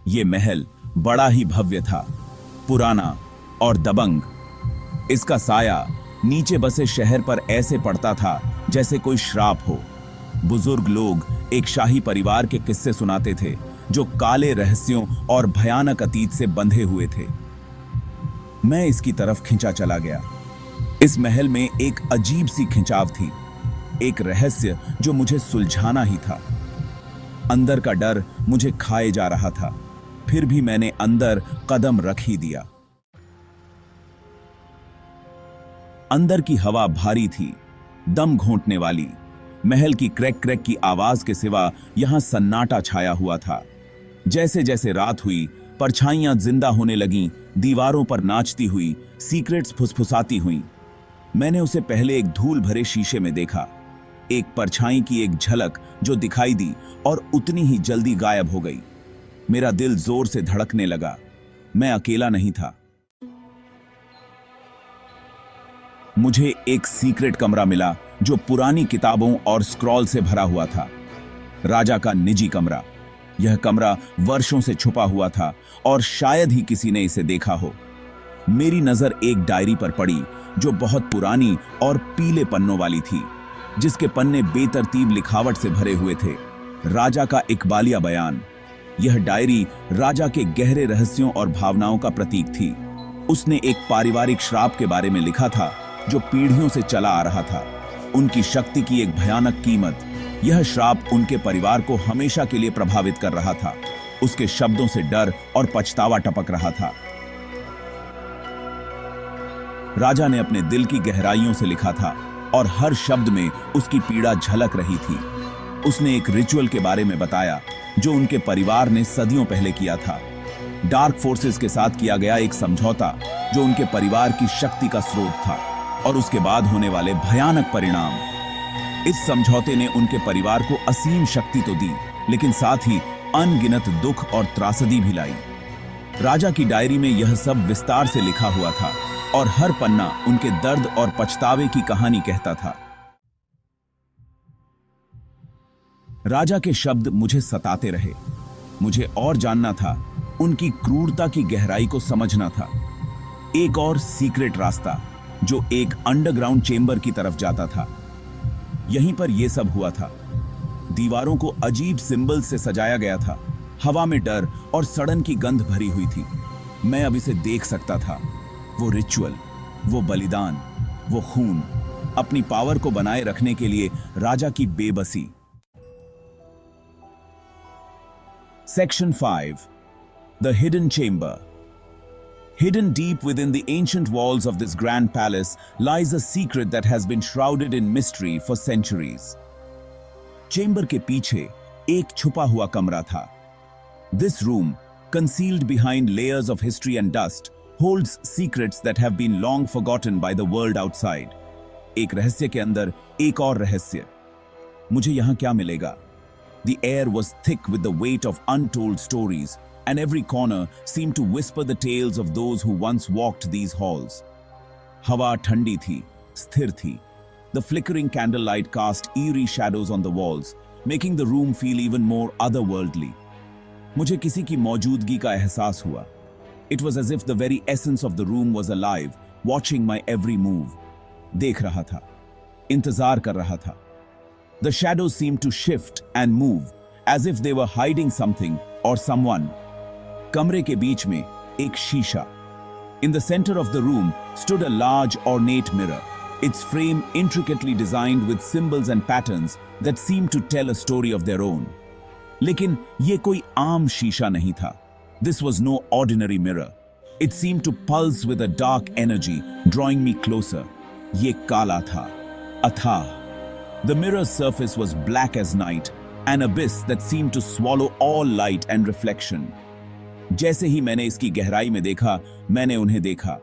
ये महल बड़ा ही भव्य था, पुराना और दबंग। इसका साया नीचे बसे शहर पर ऐसे पड़ता था जैसे कोई श्राप हो। बुजुर्ग लोग एक शाही परिवार के किस्से सुनाते थे जो काले रहस्यों और भयानक अतीत से बंधे हुए थे। मैं इसकी तरफ खिंचा चला गया। इस महल में एक अजीब सी खिंचाव थी, एक रहस्य जो मुझे सुलझाना ही था। अंदर का डर मुझे खाए जा रहा था, फिर भी मैंने अंदर कदम रख ही दिया। अंदर की हवा भारी थी, दम घोंटने वाली। महल की क्रैक क्रैक की आवाज के सिवा यहां सन्नाटा छाया हुआ था। जैसे जैसे रात हुई, परछाइयां जिंदा होने लगीं, दीवारों पर नाचती हुई, सीक्रेट्स फुसफुसाती हुई। मैंने उसे पहले एक धूल भरे शीशे में देखा, एक परछाई की एक झलक जो दिखाई दी और उतनी ही जल्दी गायब हो गई। मेरा दिल जोर से धड़कने लगा। मैं अकेला नहीं था। मुझे एक सीक्रेट कमरा मिला जो पुरानी किताबों और स्क्रॉल से भरा हुआ था। राजा का निजी कमरा। यह कमरा वर्षों से छुपा हुआ था और शायद ही किसी ने इसे देखा हो। मेरी नजर एक डायरी पर पड़ी जो बहुत पुरानी और पीले पन्नों वाली थी, जिसके पन्ने बेतरतीब लिखावट से भरे हुए थे। राजा का इकबालिया बयान। यह डायरी राजा के गहरे रहस्यों और भावनाओं का प्रतीक थी। उसने एक पारिवारिक श्राप के बारे में लिखा था जो पीढ़ियों से चला आ रहा था। उनकी शक्ति की एक भयानक कीमत। यह श्राप उनके परिवार को हमेशा के लिए प्रभावित कर रहा था। उसके शब्दों से डर और पछतावा टपक रहा था। राजा ने अपने दिल की गहराइयों से लिखा था और हर शब्द में उसकी पीड़ा झलक रही थी। उसने एक रिचुअल के बारे में बताया जो उनके परिवार ने सदियों पहले किया था। डार्क फोर्सेस के साथ किया गया एक समझौता जो उनके परिवार की शक्ति का स्रोत था और उसके बाद होने वाले भयानक परिणाम। इस समझौते ने उनके परिवार को असीम शक्ति तो दी, लेकिन साथ ही अनगिनत दुख और त्रासदी भी लाई। राजा की डायरी में यह सब विस्तार से लिखा हुआ था और हर पन्ना उनके दर्द और पछतावे की कहानी कहता था। राजा के शब्द मुझे सताते रहे। मुझे और जानना था, उनकी क्रूरता की गहराई को समझना था। एक और सीक्रेट रास्ता जो एक अंडरग्राउंड चेंबर की तरफ जाता था। यहीं पर यह सब हुआ था। दीवारों को अजीब सिंबल से सजाया गया था। हवा में डर और सड़न की गंध भरी हुई थी। मैं अब इसे देख सकता था। वो रिचुअल, वो बलिदान, वो खून, अपनी पावर को बनाए रखने के लिए राजा की बेबसी। Section 5. The Hidden Chamber. Hidden deep within the ancient walls of this grand palace lies a secret that has been shrouded in mystery for centuries. Chamber के पीछे एक छुपा हुआ कमरा था. This room, concealed behind layers of history and dust, holds secrets that have been long forgotten by the world outside. एक रहस्य के अंदर एक और रहस्य. मुझे यहाँ क्या मिलेगा? The air was thick with the weight of untold stories, and every corner seemed to whisper the tales of those who once walked these halls. हवा ठंडी थी, स्थिर थी. The flickering candlelight cast eerie shadows on the walls, making the room feel even more otherworldly. मुझे किसी की मौजूदगी का एहसास हुआ. It was as if the very essence of the room was alive, watching my every move. देख रहा था, इंतजार कर रहा था. The shadows seemed to shift and move, as if they were hiding something or someone. कमरे के बीच में एक शीशा. In the center of the room stood a large ornate mirror, its frame intricately designed with symbols and patterns that seemed to tell a story of their own. लेकिन ये कोई आम शीशा नहीं था. This was no ordinary mirror. It seemed to pulse with a dark energy, drawing me closer. ये काला था, अथाह. The mirror's surface was black as night, an abyss that seemed to swallow all light and reflection. जैसे ही मैंने इसकी गहराई में देखा, मैंने उन्हें देखा.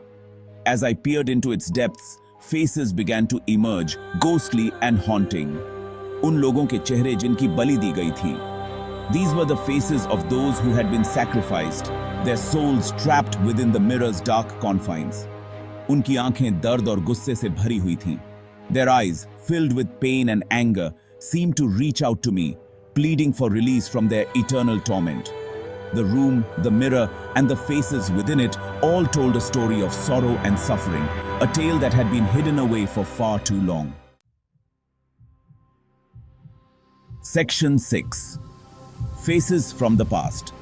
As I peered into its depths, faces began to emerge, ghostly and haunting. उन लोगों के चेहरे जिनकी बलि दी गई थी. These were the faces of those who had been sacrificed, their souls trapped within the mirror's dark confines. उनकी आंखें दर्द और गुस्से से भरी हुई थीं. Their eyes, filled with pain and anger, seemed to reach out to me, pleading for release from their eternal torment. The room, the mirror, and the faces within it all told a story of sorrow and suffering, a tale that had been hidden away for far too long. Section 6. Faces from the Past.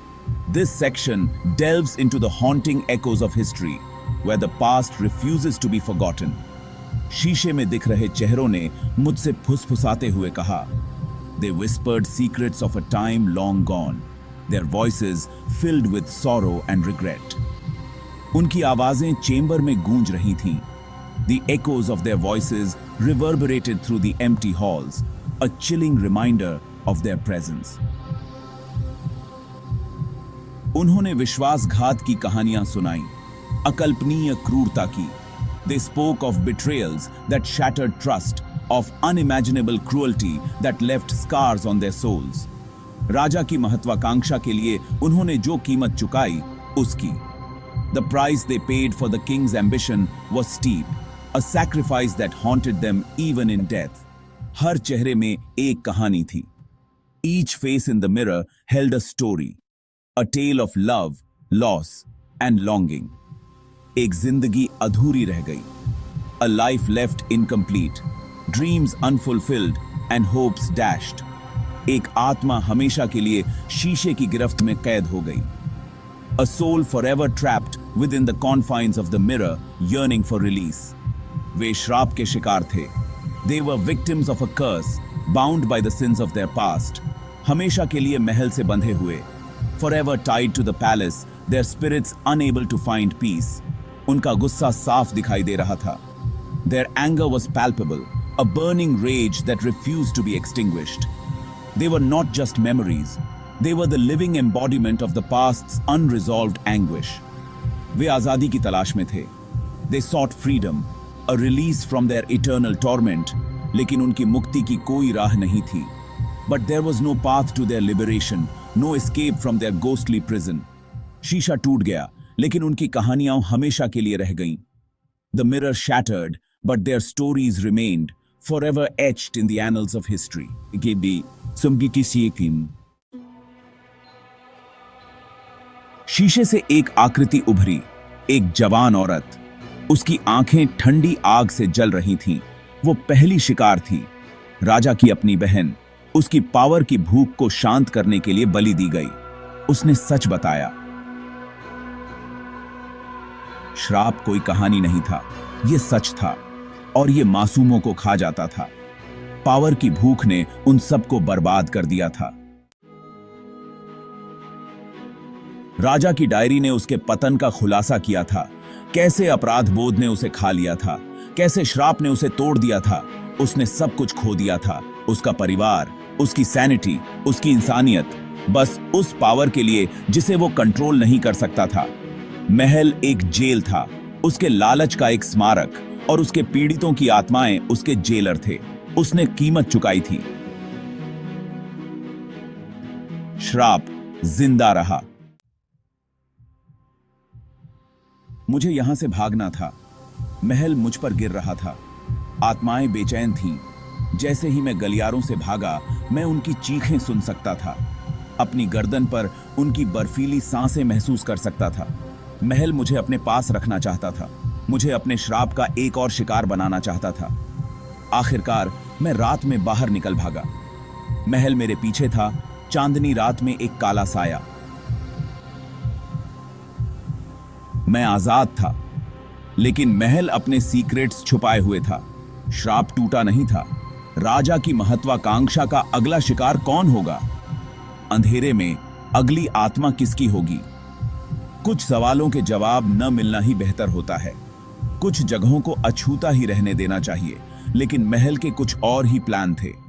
This section delves into the haunting echoes of history, where the past refuses to be forgotten. शीशे में दिख रहे चेहरों ने मुझसे फुसफुसाते हुए कहा, They whispered secrets of a time long gone, their voices filled with sorrow and regret. उनकी आवाजें चेंबर में गूंज रही थीं. The echoes of their voices reverberated through the empty halls, a chilling reminder of their presence. उन्होंने विश्वासघात की कहानियां सुनाई, अकल्पनीय क्रूरता की. They spoke of betrayals that shattered trust, of unimaginable cruelty that left scars on their souls. राजा की महत्वाकांक्षा के लिए उन्होंने जो कीमत चुकाई, उसकी. The price they paid for the king's ambition was steep, a sacrifice that haunted them even in death. हर चेहरे में एक कहानी थी. Each face in the mirror held a story, a tale of love, loss, and longing. एक जिंदगी अधूरी रह गई, a life left incomplete, dreams unfulfilled and hopes dashed. एक आत्मा हमेशा के लिए शीशे की गिरफ्त में कैद हो गई. A soul forever trapped within the confines of the mirror, yearning for release. वे श्राप के शिकार थे. They were victims of a curse, bound by the sins of their past. हमेशा के लिए महल से बंधे हुए, forever tied to the palace, their spirits unable to find peace. उनका गुस्सा साफ दिखाई दे रहा था. Their anger was palpable, a burning rage that refused to be extinguished. They were not just memories, they were the living embodiment of the past's unresolved anguish. वे आजादी की तलाश में थे. They sought freedom, a release from their eternal torment, लेकिन उनकी मुक्ति की कोई राह नहीं थी. But there was no path to their liberation, no escape from their ghostly prison. शीशा टूट गया, लेकिन उनकी कहानियां हमेशा के लिए रह गईं. The mirror shattered, but their stories remained, forever etched in the annals of history. शीशे से एक आकृति उभरी, एक जवान औरत. उसकी आंखें ठंडी आग से जल रही थीं. वो पहली शिकार थी. राजा की अपनी बहन. उसकी पावर की भूख को शांत करने के लिए बलि दी गई. उसने सच बताया. श्राप कोई कहानी नहीं था, यह सच था, और यह मासूमों को खा जाता था. पावर की भूख ने उन सबको बर्बाद कर दिया था. राजा की डायरी ने उसके पतन का खुलासा किया था. कैसे अपराध बोध ने उसे खा लिया था, कैसे श्राप ने उसे तोड़ दिया था. उसने सब कुछ खो दिया था, उसका परिवार, उसकी सैनिटी, उसकी इंसानियत, बस उस पावर के लिए जिसे वो कंट्रोल नहीं कर सकता था. महल एक जेल था, उसके लालच का एक स्मारक, और उसके पीड़ितों की आत्माएं उसके जेलर थे. उसने कीमत चुकाई थी. श्राप जिंदा रहा. मुझे यहां से भागना था. महल मुझ पर गिर रहा था. आत्माएं बेचैन थीं. जैसे ही मैं गलियारों से भागा, मैं उनकी चीखें सुन सकता था. अपनी गर्दन पर उनकी बर्फीली सांसें महसूस कर सकता था. महल मुझे अपने पास रखना चाहता था. मुझे अपने श्राप का एक और शिकार बनाना चाहता था. आखिरकार मैं रात में बाहर निकल भागा. महल मेरे पीछे था, चांदनी रात में एक काला साया. मैं आजाद था, लेकिन महल अपने सीक्रेट्स छुपाए हुए था. श्राप टूटा नहीं था. राजा की महत्वाकांक्षा का अगला शिकार कौन होगा? अंधेरे में अगली आत्मा किसकी होगी? कुछ सवालों के जवाब न मिलना ही बेहतर होता है. कुछ जगहों को अछूता ही रहने देना चाहिए, लेकिन महल के कुछ और ही प्लान थे.